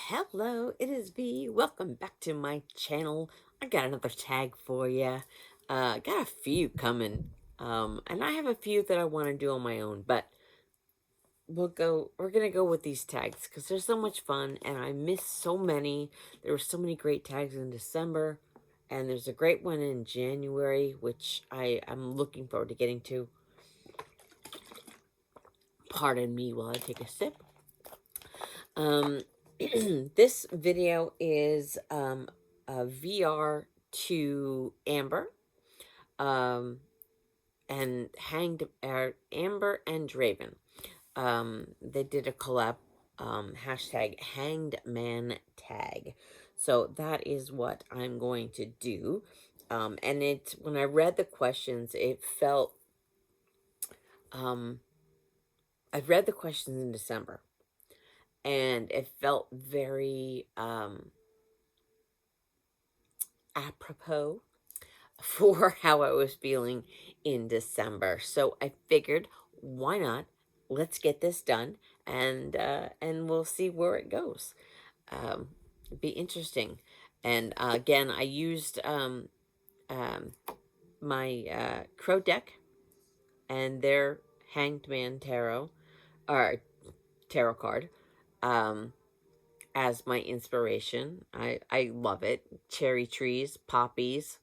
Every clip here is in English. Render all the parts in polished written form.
Hello, it is V. Welcome back to my channel. I got another tag for you. Got a few coming. And I have a few that I want to do on my own, but we're gonna go with these tags because they're so much fun and I missed so many. There were so many great tags in December, and there's a great one in January, which I'm looking forward to getting to. Pardon me while I take a sip. This video is a VR to Amber, um, and Amber and Draven. They did a collab, hashtag Hanged Man Tag. So that is what I'm going to do. And when I read the questions, it felt, I read the questions in December, and it felt very apropos for how I was feeling in December. So I figured, why not? Let's get this done, and we'll see where it goes. It'd be interesting. And again, I used um, my Crow deck and their Hanged Man Tarot, or tarot card, um, as my inspiration. I love it. Cherry trees, poppies,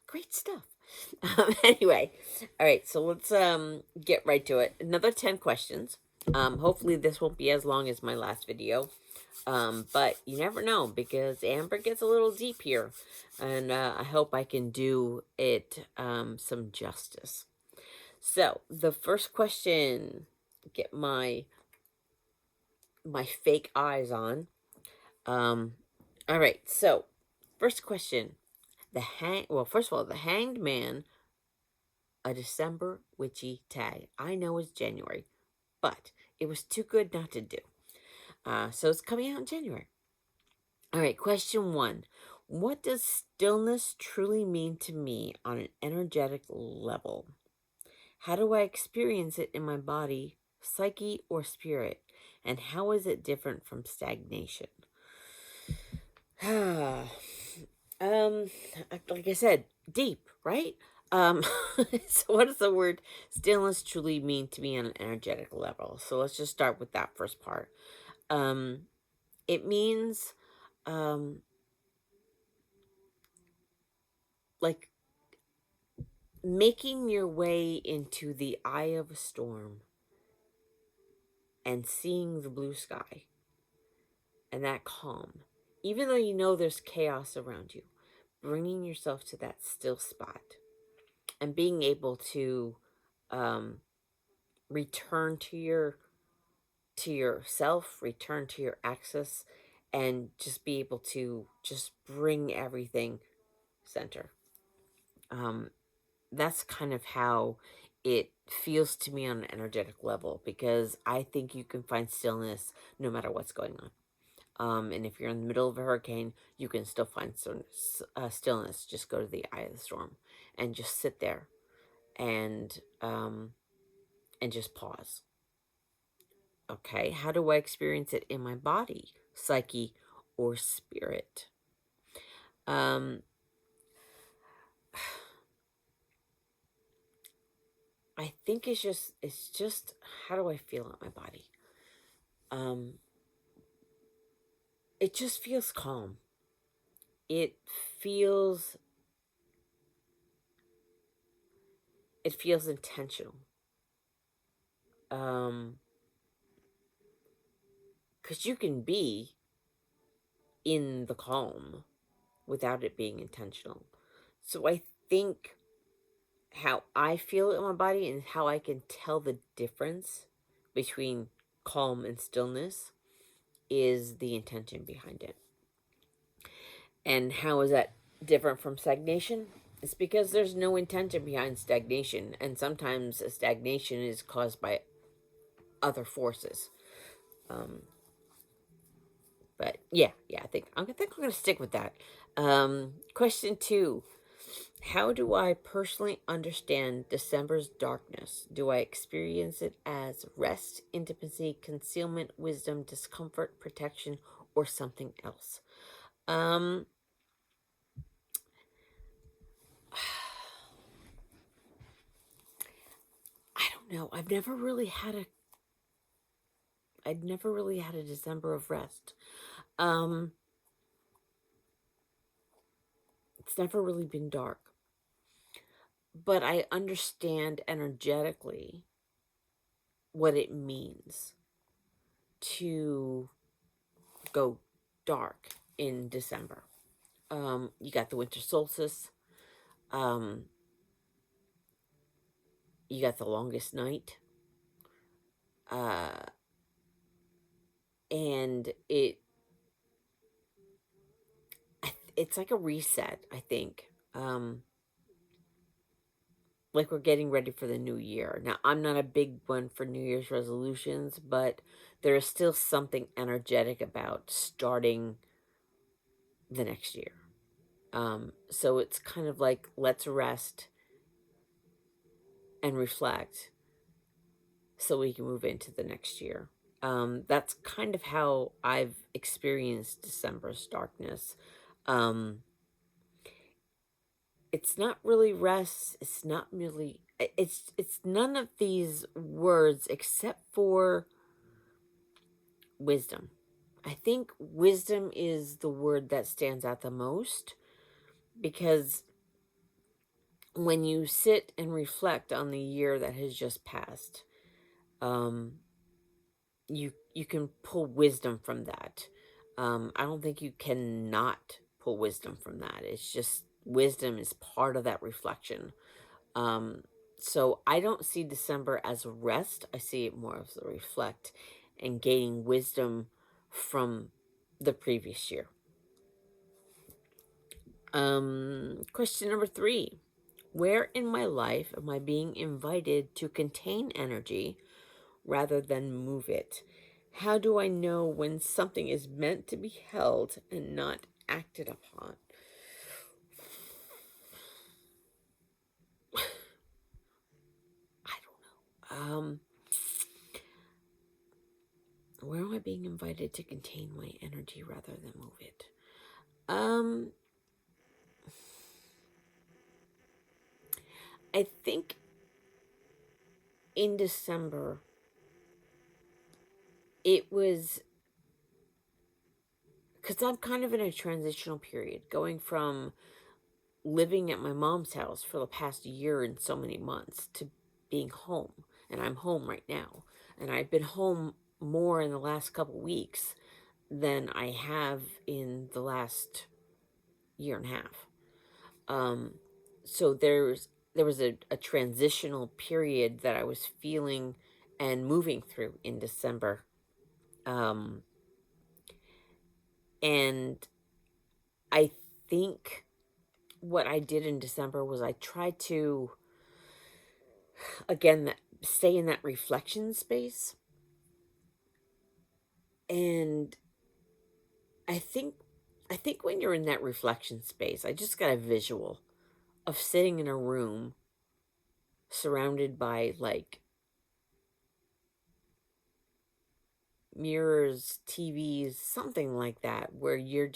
great stuff. Anyway, all right, so let's get right to it. Another 10 questions. Hopefully this won't be as long as my last video. But you never know, because Amber gets a little deep here, and I hope I can do it some justice. So the first question, get my fake eyes on. All right, so first question. First of all, the Hanged Man, a December witchy tag. I know it's January, but it was too good not to do. So it's coming out in January. All right, question one. What does stillness truly mean to me on an energetic level? How do I experience it in my body, psyche, or spirit? And how is it different from stagnation? Like I said, deep, right? Um, so what does the word stillness truly mean to me on an energetic level? So let's just start with that first part. Um, it means, um, like making your way into the eye of a storm and seeing the blue sky and that calm, even though you know there's chaos around you, bringing yourself to that still spot and being able to um, return to yourself, return to your axis, and just be able to just bring everything center. That's kind of how it feels to me on an energetic level, because I think you can find stillness no matter what's going on. And if you're in the middle of a hurricane, you can still find stillness. Just go to the eye of the storm and just sit there, and just pause. Okay, how do I experience it in my body, psyche, or spirit? Um, I think it's just how do I feel in my body? Um, it just feels calm. It feels it feels intentional. Um, because you can be in the calm without it being intentional. So I think how I feel it in my body and how I can tell the difference between calm and stillness is the intention behind it. And how is that different from stagnation? It's because there's no intention behind stagnation, and sometimes a stagnation is caused by other forces. Um, but yeah, I think I'm gonna stick with that. Question two: How do I personally understand December's darkness? Do I experience it as rest, intimacy, concealment, wisdom, discomfort, protection, or something else? Um, I don't know. I'd never really had a December of rest. Um, it's never really been dark, but I understand energetically what it means to go dark in December. You got the winter solstice. Um, you got the longest night. Uh, and it's like a reset, I think. Like we're getting ready for the new year. Now, I'm not a big one for New Year's resolutions, but there is still something energetic about starting the next year. So it's kind of like let's rest and reflect so we can move into the next year. That's kind of how I've experienced December's darkness. Um, it's not really rest. It's not really. It's none of these words except for wisdom. I think wisdom is the word that stands out the most because when you sit and reflect on the year that has just passed, um, you can pull wisdom from that. I don't think you cannot pull wisdom from that. It's just wisdom is part of that reflection. Um, so I don't see December as a rest. I see it more as a reflect and gaining wisdom from the previous year. Question number 3. Where in my life am I being invited to contain energy rather than move it? How do I know when something is meant to be held and not acted upon? I don't know. Where am I being invited to contain my energy rather than move it? Um, I think in December, it was because I'm kind of in a transitional period, going from living at my mom's house for the past year and so many months to being home. And I'm home right now. And I've been home more in the last couple weeks than I have in the last year and a half. Um, so there was a transitional period that I was feeling and moving through in December. Um, and I think what I did in December was I tried to, again, stay in that reflection space. And I think I think when you're in that reflection space, I just got a visual of sitting in a room surrounded by like mirrors, TVs, something like that, where you're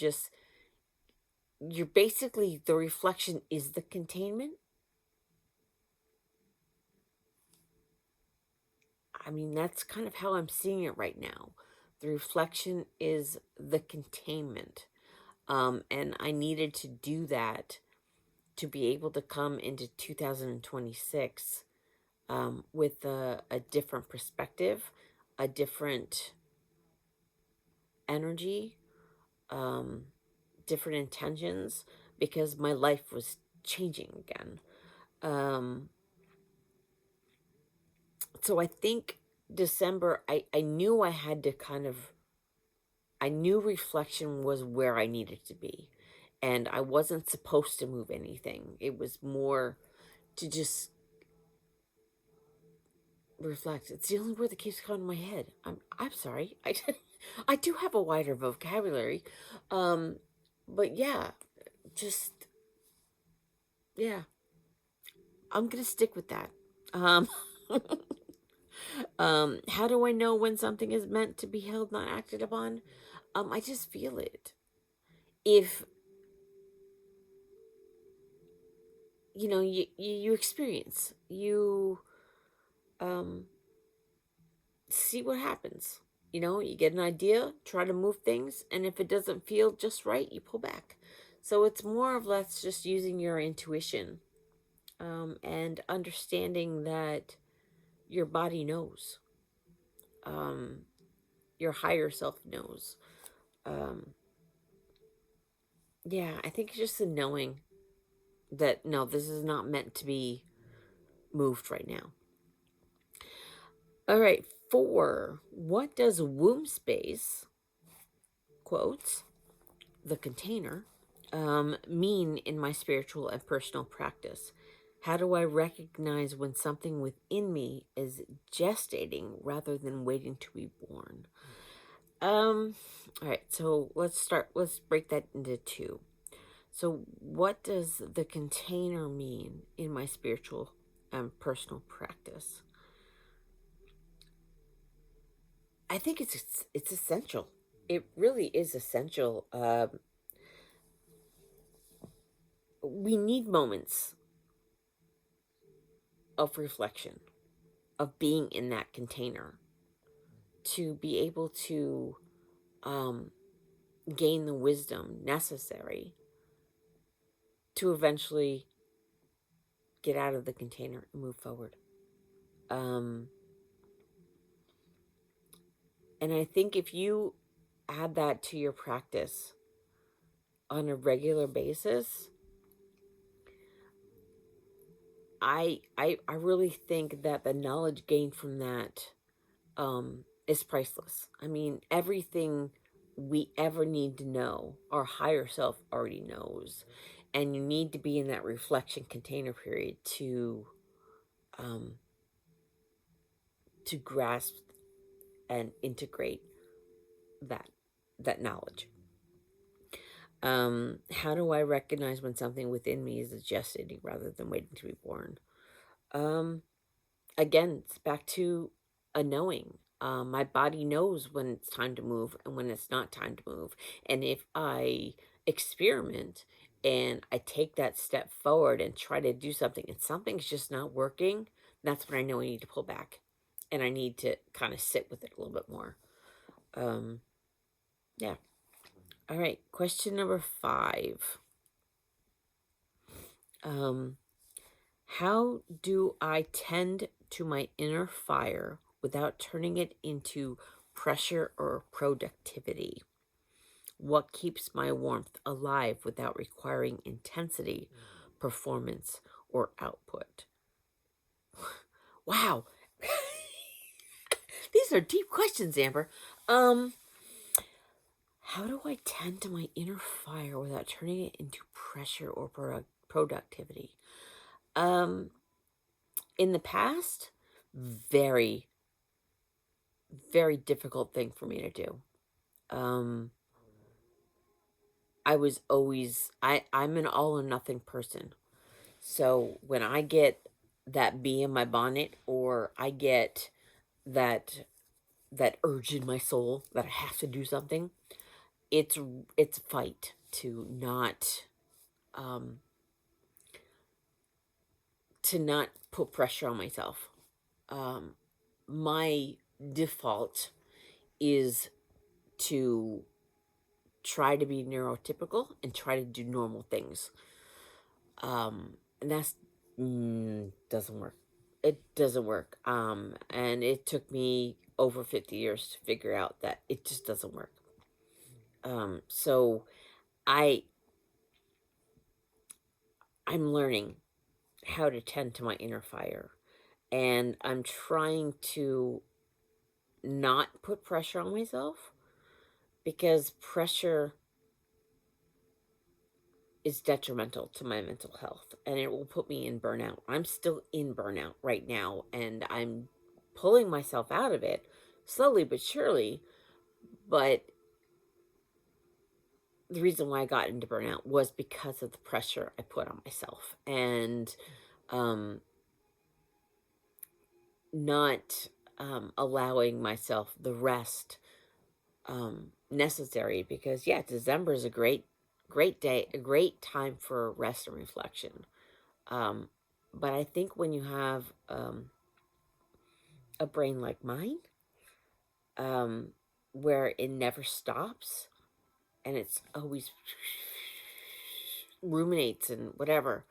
basically the reflection is the containment. I mean, that's kind of how I'm seeing it right now. The reflection is the containment. And I needed to do that to be able to come into 2026 with a different perspective, a different energy, um, different intentions, because my life was changing again. Um, so I think December, I knew I had to kind of, I knew reflection was where I needed to be. And I wasn't supposed to move anything. It was more to just reflect. It's the only word that keeps coming to my head. I'm sorry. I do have a wider vocabulary. Um, but yeah, just Yeah, I'm gonna stick with that. Um, how do I know when something is meant to be held, not acted upon? I just feel it. If you experience, you um see what happens. You get an idea, try to move things, and if it doesn't feel just right, you pull back. So it's more of less just using your intuition, and understanding that your body knows, um, your higher self knows. Um, yeah, I think it's just the knowing that no, this is not meant to be moved right now. All right, four. What does womb space, quotes, the container, mean in my spiritual and personal practice? How do I recognize when something within me is gestating rather than waiting to be born? All right, so let's break that into two. So, what does the container mean in my spiritual and personal practice? I think it's essential. It really is essential. We need moments of reflection, of being in that container, to be able to um, gain the wisdom necessary to eventually get out of the container and move forward. Um, and I think if you add that to your practice on a regular basis, I really think that the knowledge gained from that is priceless. I mean, everything we ever need to know, our higher self already knows, and you need to be in that reflection container period um, to grasp and integrate that that knowledge. How do I recognize when something within me is gestating rather than waiting to be born? Um, Again, it's back to a knowing. My body knows when it's time to move and when it's not time to move. And if I experiment and I take that step forward and try to do something and something's just not working, that's when I know I need to pull back and I need to kind of sit with it a little bit more. Um, yeah. All right. Question number 5. Um, How do I tend to my inner fire without turning it into pressure or productivity? What keeps my warmth alive without requiring intensity, performance, or output? Wow. These are deep questions, Amber. Um, how do I tend to my inner fire without turning it into pressure or productivity? Um, in the past, very, very difficult thing for me to do. Um, I'm an all or nothing person. So when I get that bee in my bonnet, or I get that that urge in my soul that I have to do something, it's it's a fight um to not put pressure on myself. Um, my default is to try to be neurotypical and try to do normal things. And that's doesn't work. It doesn't work. And it took me over 50 years to figure out that it just doesn't work. So I I'm learning how to tend to my inner fire, and I'm trying to not put pressure on myself, because pressure is detrimental to my mental health and it will put me in burnout. I'm still in burnout right now and I'm pulling myself out of it slowly but surely, but the reason why I got into burnout was because of the pressure I put on myself, and um, not allowing myself the rest necessary. Because yeah, December is a great day, a great time for rest and reflection. Um, but I think when you have a brain like mine, um, where it never stops and it's always ruminates and whatever,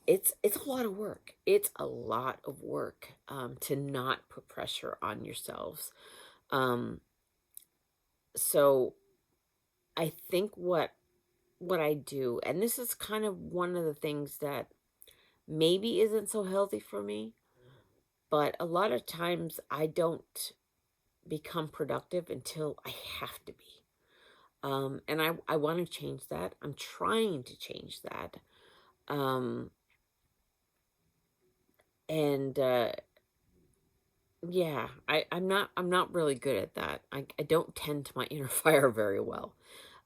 it's a lot of work. It's a lot of work to not put pressure on yourselves. Um, so I think what I do, and this is kind of one of the things that maybe isn't so healthy for me, but a lot of times I don't become productive until I have to be. And I want to change that. I'm trying to change that. Um, and yeah, I'm not really good at that. I don't tend to my inner fire very well.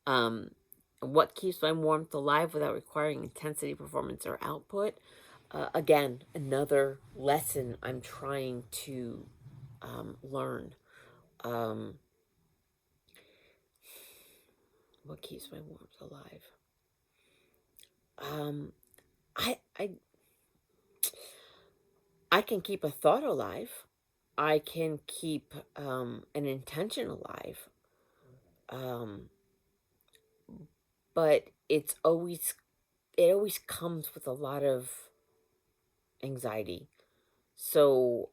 Um, what keeps my warmth alive without requiring intensity, performance, or output? Again, another lesson I'm trying to learn. Um, what keeps my warmth alive? Um, I I I can keep a thought alive. I can keep an intention alive. Um, but it always comes with a lot of anxiety. So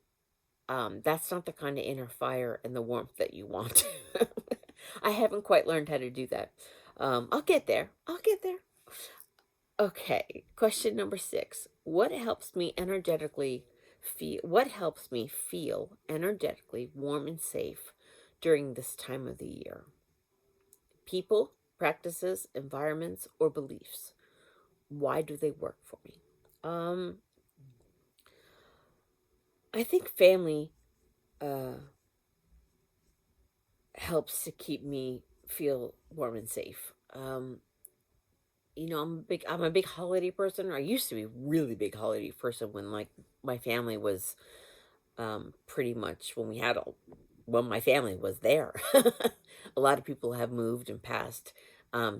that's not the kind of inner fire and the warmth that you want. I haven't quite learned how to do that. I'll get there. I'll get there. Okay, question number 6. What helps me feel energetically warm and safe during this time of the year? People, practices, environments, or beliefs? Why do they work for me? Um, I think family uh, helps to keep me feel warm and safe. I'm a big holiday person, or I used to be a really big holiday person when like my family was pretty much when my family was there. A lot of people have moved and passed.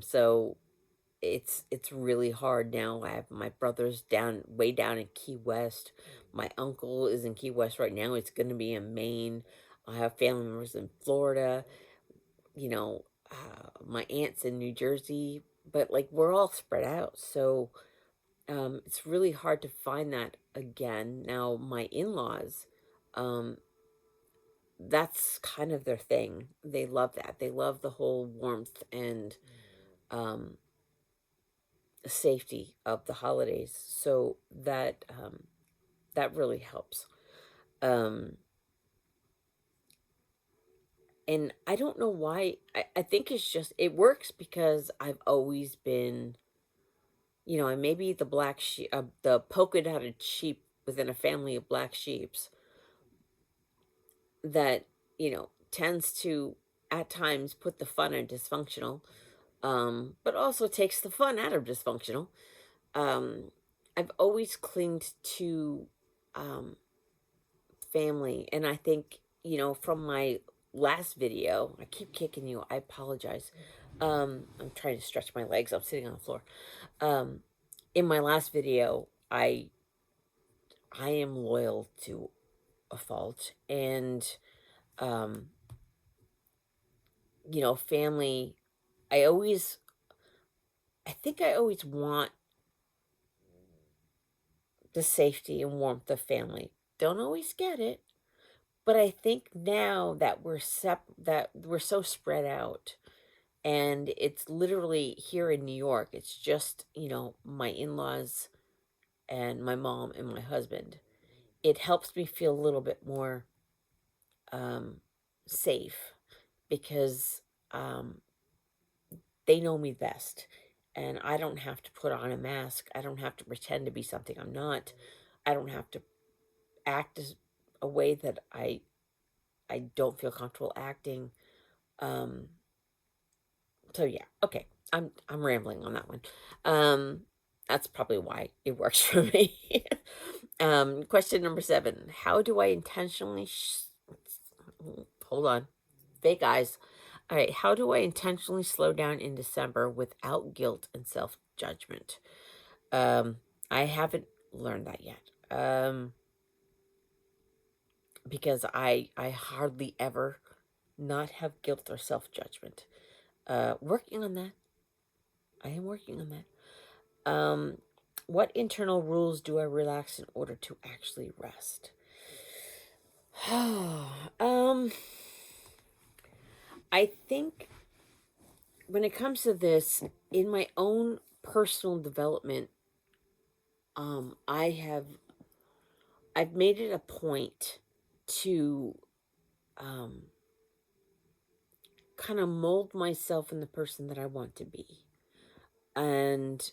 So it's really hard now. I have my brother's way down in Key West. My uncle is in Key West right now. It's going to be in Maine. I have family members in Florida. My aunt's in New Jersey, but like we're all spread out. So it's really hard to find that again. Now my in-laws, um, that's kind of their thing. They love that. They love the whole warmth and um, safety of the holidays. So that really helps. Um, and I don't know why. I think it's just it works because I've always been, I may be the polka dotted sheep within a family of black sheeps that tends to at times put the fun in dysfunctional, but also takes the fun out of dysfunctional. um, I've always clinged to um, family, and I think from my last video, I keep kicking you. I apologize. I'm trying to stretch my legs. I'm sitting on the floor. Um, in my last video, I am loyal to a fault, and um, family. I always, I think I always want the safety and warmth of family. Don't always get it, but I think now that that we're so spread out, and it's literally here in New York. It's just my in-laws and my mom and my husband. It helps me feel a little bit more um, safe because um, they know me best. And I don't have to put on a mask. I don't have to pretend to be something I'm not. I don't have to act as a way that I don't feel comfortable acting. Um, So yeah, okay. I'm rambling on that one. Um, that's probably why it works for me. Question number 7. How do I intentionally hold on. Fake eyes. All right, how do I intentionally slow down in December without guilt and self-judgment? Um, I haven't learned that yet. Because I hardly ever not have guilt or self-judgment. Working on that. I am working on that. What internal rules do I relax in order to actually rest? um, I think when it comes to this, in my own personal development, um, I have I've made it a point to um, kind of mold myself in the person that I want to be, and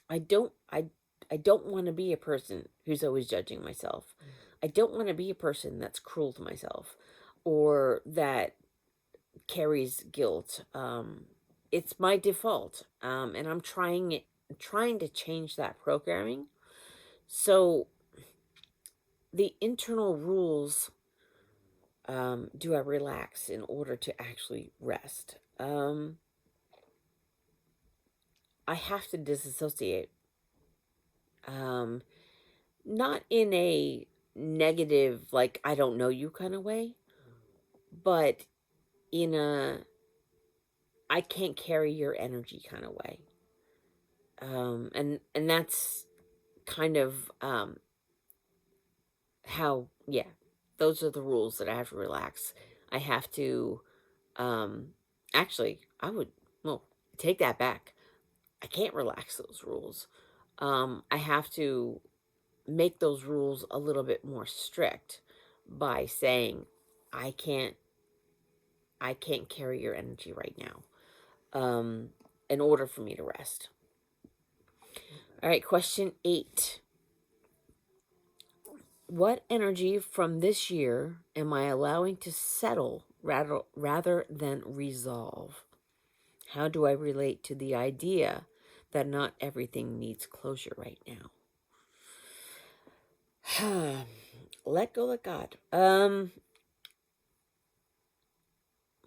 I don't I I don't want to be a person who's always judging myself. I don't want to be a person that's cruel to myself or that carries guilt. It's my default, and I'm trying to change that programming. So the internal rules, do I relax in order to actually rest? I have to disassociate. Um, Not in a negative, like I don't know you kind of way, but in a I can't carry your energy kind of way. And that's kind of how, yeah, those are the rules that I have to relax. I have to, um actually, I would, well, take that back. I can't relax those rules. I have to make those rules a little bit more strict by saying I can't I can't carry your energy right now, in order for me to rest. All right, question 8. What energy from this year am I allowing to settle rather than resolve? How do I relate to the idea that not everything needs closure right now? Let go, let God.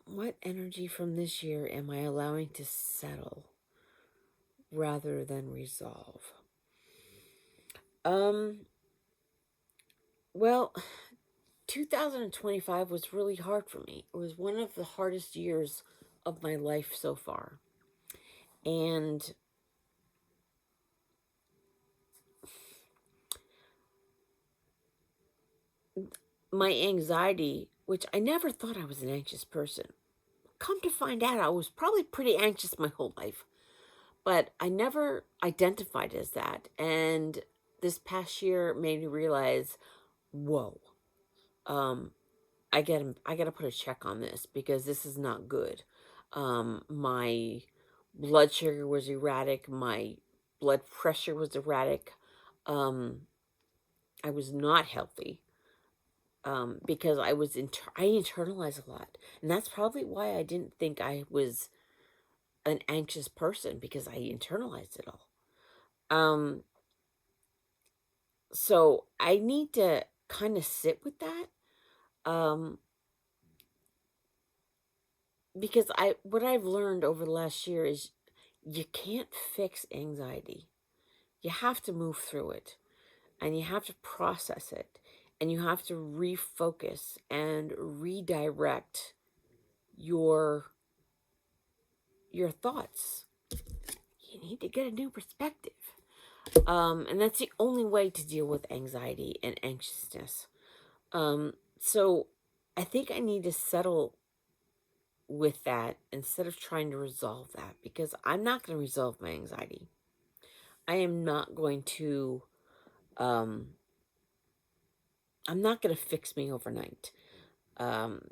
What energy from this year am I allowing to settle rather than resolve? Um, well, 2025 was really hard for me. It was one of the hardest years of my life so far. And my anxiety, which I never thought I was an anxious person, come to find out I was probably pretty anxious my whole life, but I never identified as that. And this past year made me realize, whoa, um, I gotta put a check on this because this is not good. My blood sugar was erratic. My blood pressure was erratic. Um, I was not healthy, because I internalized a lot, and that's probably why I didn't think I was an anxious person, because I internalized it all. Um, so I need to kind of sit with that. Um, because what I've learned over the last year is you can't fix anxiety. You have to move through it, and you have to process it, and you have to refocus and redirect your your thoughts. You need to get a new perspective. And that's the only way to deal with anxiety and anxiousness. So I think I need to settle with that instead of trying to resolve that, because I'm not going to resolve my anxiety. I am not going to, um, I'm not going to fix me overnight. Um,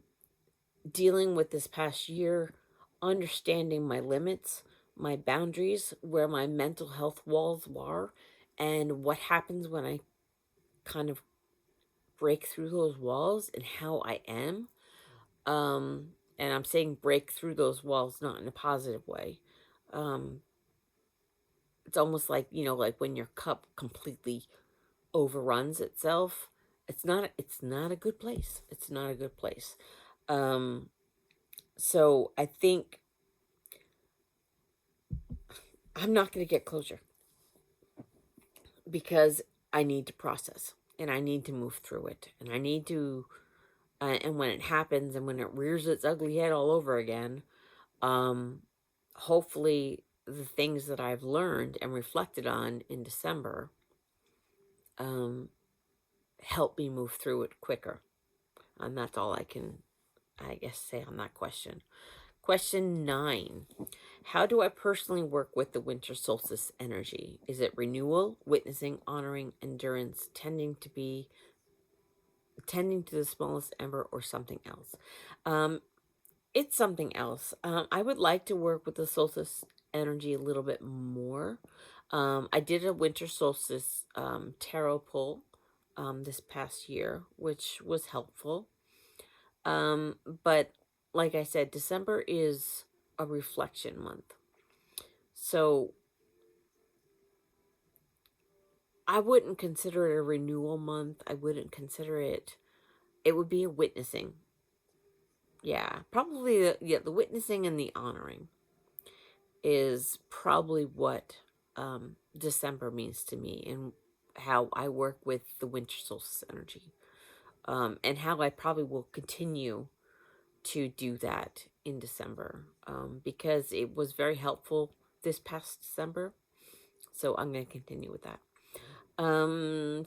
Dealing with this past year, understanding my limits, my boundaries, where my mental health walls were, and what happens when I kind of break through those walls and how I am. and I'm saying break through those walls, not in a positive way. Um, it's almost like, like when your cup completely overruns itself. It's not a good place. It's not a good place. Um, so I think I'm not going to get closure because I need to process and I need to move through it and I need to and when it happens and when it rears its ugly head all over again, um hopefully the things that I've learned and reflected on in December um help me move through it quicker. And that's all I can, I guess, say on that question. Question 9. How do I personally work with the winter solstice energy? Is it renewal, witnessing, honoring, endurance, tending to the smallest ember, or something else? Um, it's something else. I would like to work with the solstice energy a little bit more. I did a winter solstice tarot pull this past year, which was helpful. But like I said, December is a reflection month. So I wouldn't consider it a renewal month. I wouldn't consider it, it would be a witnessing. Yeah, probably the witnessing and the honoring is probably what December means to me and how I work with the winter solstice energy. And how I probably will continue to do that in December because it was very helpful this past December. So I'm going to continue with that. 10.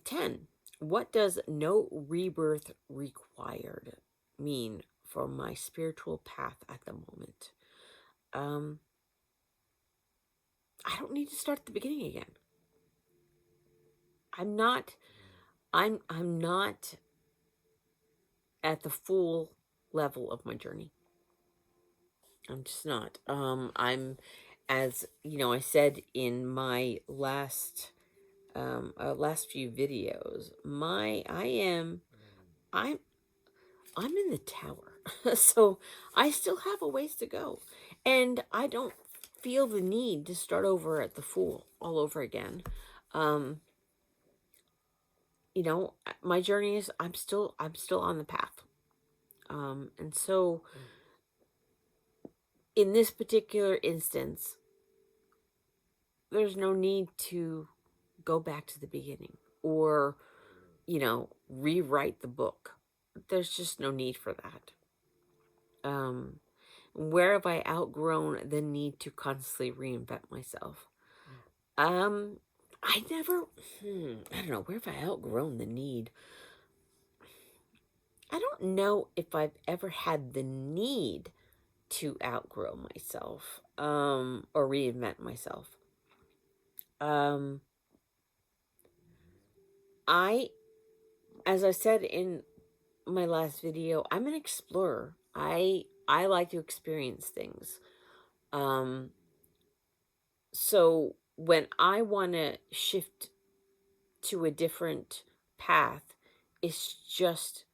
What does no rebirth required mean for my spiritual path at the moment? Um, I don't need to start at the beginning again. I'm not I'm not at the full level of my journey. I'm just not. I'm, as I said in my last few videos, I'm I'm in the tower. So I still have a ways to go. And I don't feel the need to start over at the Fool all over again. Um, my journey is I'm still on the path. And so in this particular instance, there's no need to go back to the beginning or, rewrite the book. There's just no need for that. Um, where have I outgrown the need to constantly reinvent myself? Um, I never, I don't know, where have I outgrown the need? I don't know if I've ever had the need to outgrow myself, or reinvent myself. Um, I, as I said in my last video, I'm an explorer. I like to experience things. Um, so when I want to shift to a different path, it's just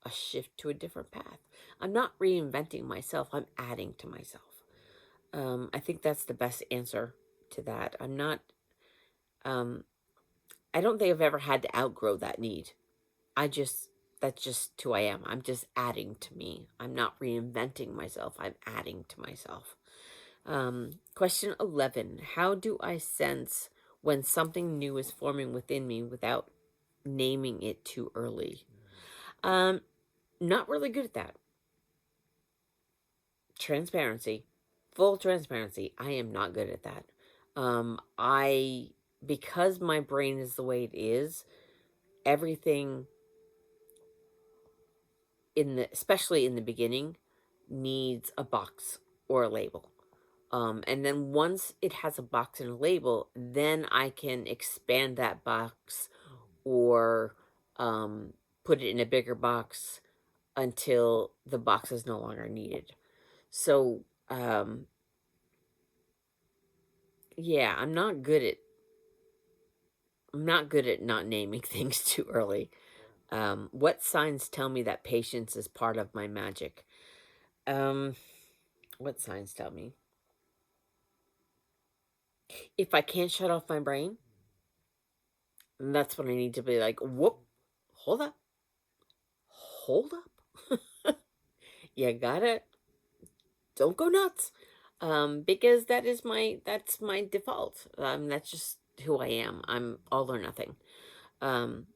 a shift to a different path. I'm not reinventing myself, I'm adding to myself. I think that's the best answer to that. I'm not, um, I don't think I've ever had to outgrow that need. That's just who I am. I'm just adding to me. I'm not reinventing myself, I'm adding to myself. Question 11. How do I sense when something new is forming within me without naming it too early? Not really good at that. Transparency. Full transparency. I am not good at that. Because my brain is the way it is, everything especially in the beginning, needs a box or a label. And then once it has a box and a label, then I can expand that box or put it in a bigger box until the box is no longer needed. So, yeah, I'm not good at not naming things too early. What signs tell me that patience is part of my magic? Um, what signs tell me? If I can't shut off my brain, that's when I need to be like, whoop, hold up, hold up. You gotta, don't go nuts. Because that's my default. That's just who I am. I'm all or nothing. Um,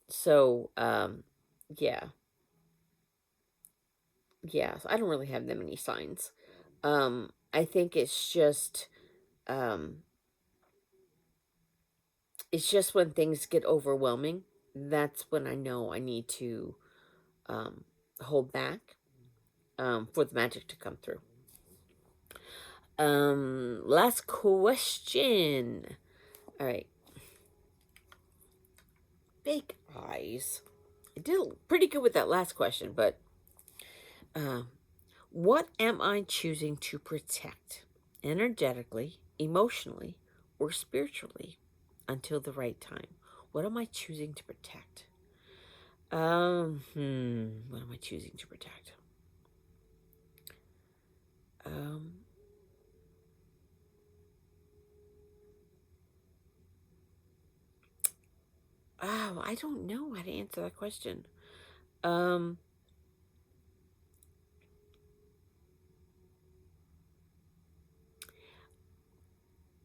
so, yeah, yeah. So I don't really have that many signs. I think um, it's just when things get overwhelming. That's when I know I need to um, hold back for the magic to come through. Last question. All right, big eyes. I did pretty good with that last question, but um, what am I choosing to protect energetically, emotionally, or spiritually until the right time? What am I choosing to protect? What am I choosing to protect? Um, I don't know how to answer that question. Um,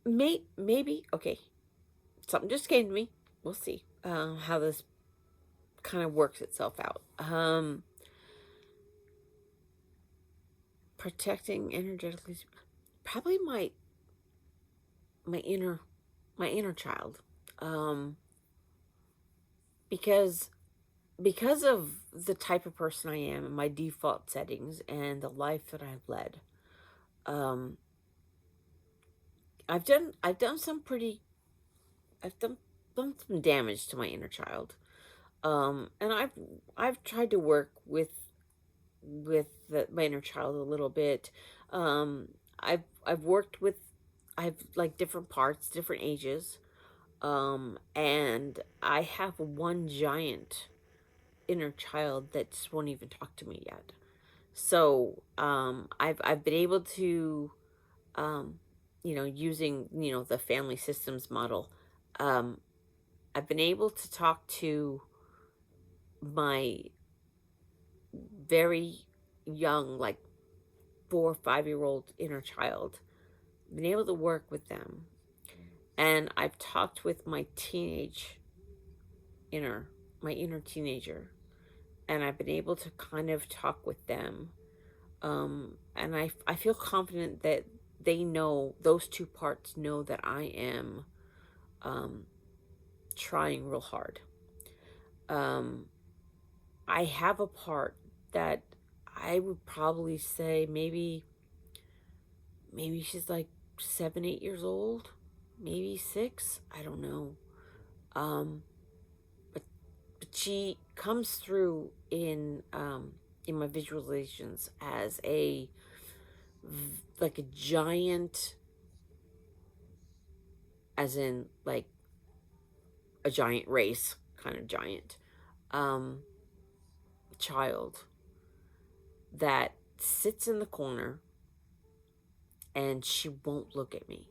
maybe, okay, something just came to me. We'll see how this kind of works itself out. Protecting energetically, probably my inner my inner child, um, because of the type of person I am and my default settings and the life that I've led. Um, I've done some pretty I've done some damage to my inner child. And I've tried to work with my inner child a little bit. Um, I've worked with I've like different parts, different ages. And I have one giant inner child that just won't even talk to me yet. So I've been able to um, using the family systems model. Um, I've been able to talk to my very young, like 4 or 5 year old inner child. Been able to work with them, and I've talked with inner my inner teenager, and I've been able to kind of talk with them. And I feel confident that they know, those two parts know that I am um, trying real hard. Um, I have a part that I would probably say maybe she's like 7, 8 years old, maybe 6. I don't know. Um, but she comes through in my visualizations as like a giant, as in like a giant race kind of giant um, child that sits in the corner and she won't look at me.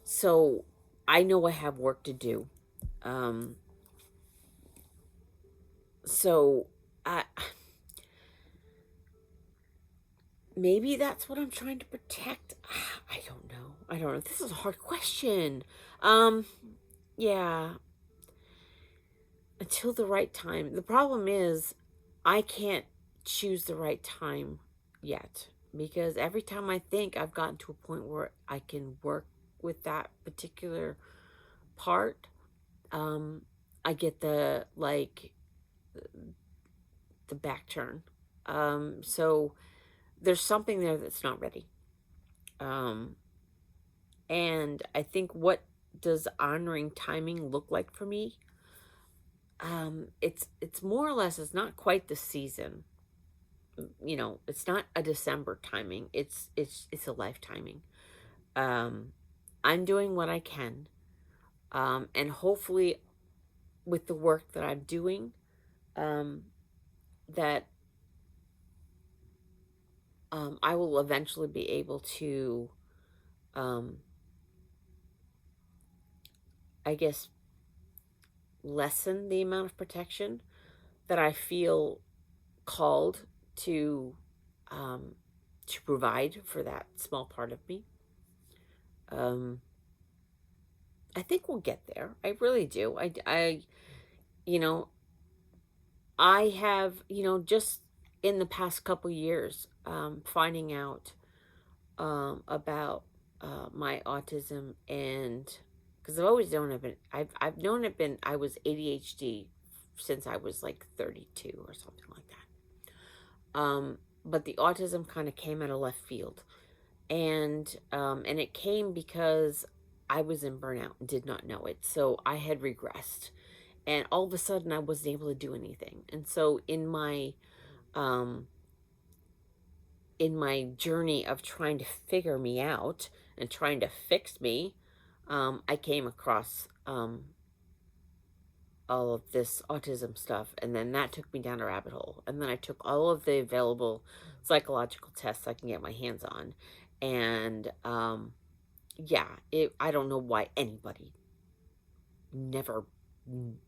So I know I have work to do. Um, so I maybe that's what I'm trying to protect. I don't know. I don't know. This is a hard question. Um, yeah, until the right time. The problem is I can't choose the right time yet, because every time I think I've gotten to a point where I can work with that particular part, um, I get the back turn. So there's something there that's not ready. Um, and I think, what does honoring timing look like for me? It's more or less, it's not quite the season. It's not a December timing. It's a life timing. Um, I'm doing what I can, and hopefully, with the work that I'm doing, um, that I will eventually be able to, um, I guess, lessen the amount of protection that I feel called to um, to provide for that small part of me. Um, I think we'll get there. I really do. You know, I have, just in the past couple years, finding out about my autism, and because I've always known I've known I was ADHD since I was like 32 or something like that. But the autism kind of came out of left field, and it came because I was in burnout and did not know it. So I had regressed, and all of a sudden I wasn't able to do anything. And so um in my journey of trying to figure me out and trying to fix me, I came across all of this autism stuff, and then that took me down a rabbit hole. And then I took all of the available psychological tests I can get my hands on, and yeah, I don't know why anybody never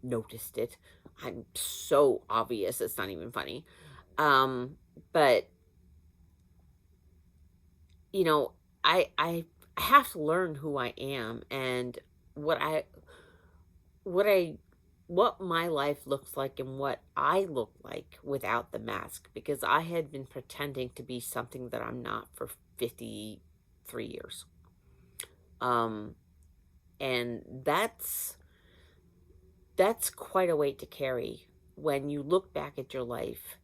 noticed it. I'm so obvious; it's not even funny. But you know, I have to learn who I am and what I what I what my life looks like and what I look like without the mask, because I had been pretending to be something that I'm not for 53 years. Um and that's quite a weight to carry when you look back at your life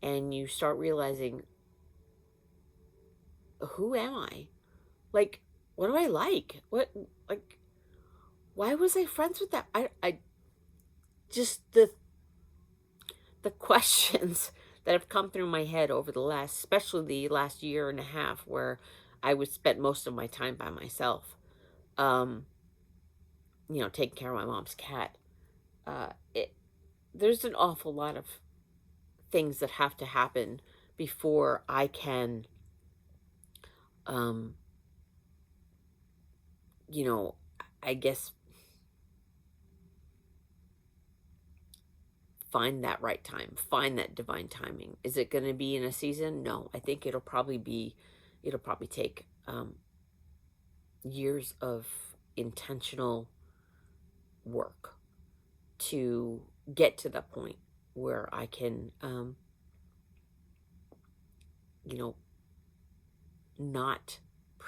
and you start realizing, who am I? Like, what do I like? Like, why was I friends with that? I just the questions that have come through my head over the last, especially the last year and a half, where I would spend most of my time by myself, um, taking care of my mom's cat. It There's an awful lot of things that have to happen before I can, um, you know, I guess find that right time, find that divine timing. Is it going to be in a season? No, I think it'll probably take years of intentional work to get to the point where I can, you know, not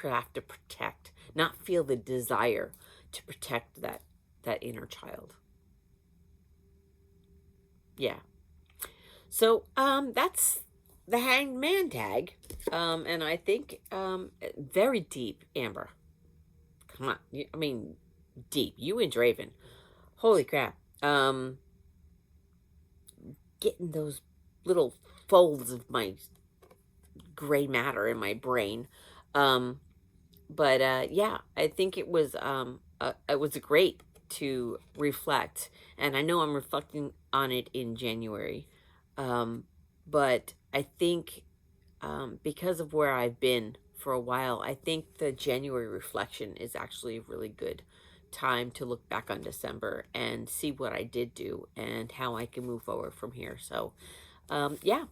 have to protect, not feel the desire to protect that inner child. Yeah. So that's the Hanged Man tag. And I think very deep, Amber. Come on. I mean, deep. You and Draven. Holy crap. Getting those little folds of my gray matter in my brain. Um, but yeah, I think it was great to reflect, and I know I'm reflecting on it in January. Um, but I think because of where I've been for a while, I think the January reflection is actually a really good time to look back on December and see what I did do and how I can move forward from here. So, yeah.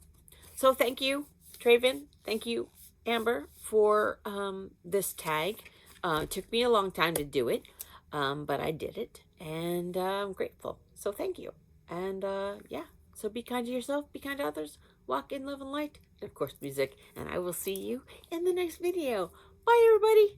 So thank you, Traven. Thank you, Amber, for this tag. It took me a long time to do it, but I did it, and I'm grateful. So thank you. And yeah, so be kind to yourself, be kind to others, walk in love and light, and of course, music. And I will see you in the next video. Bye, everybody.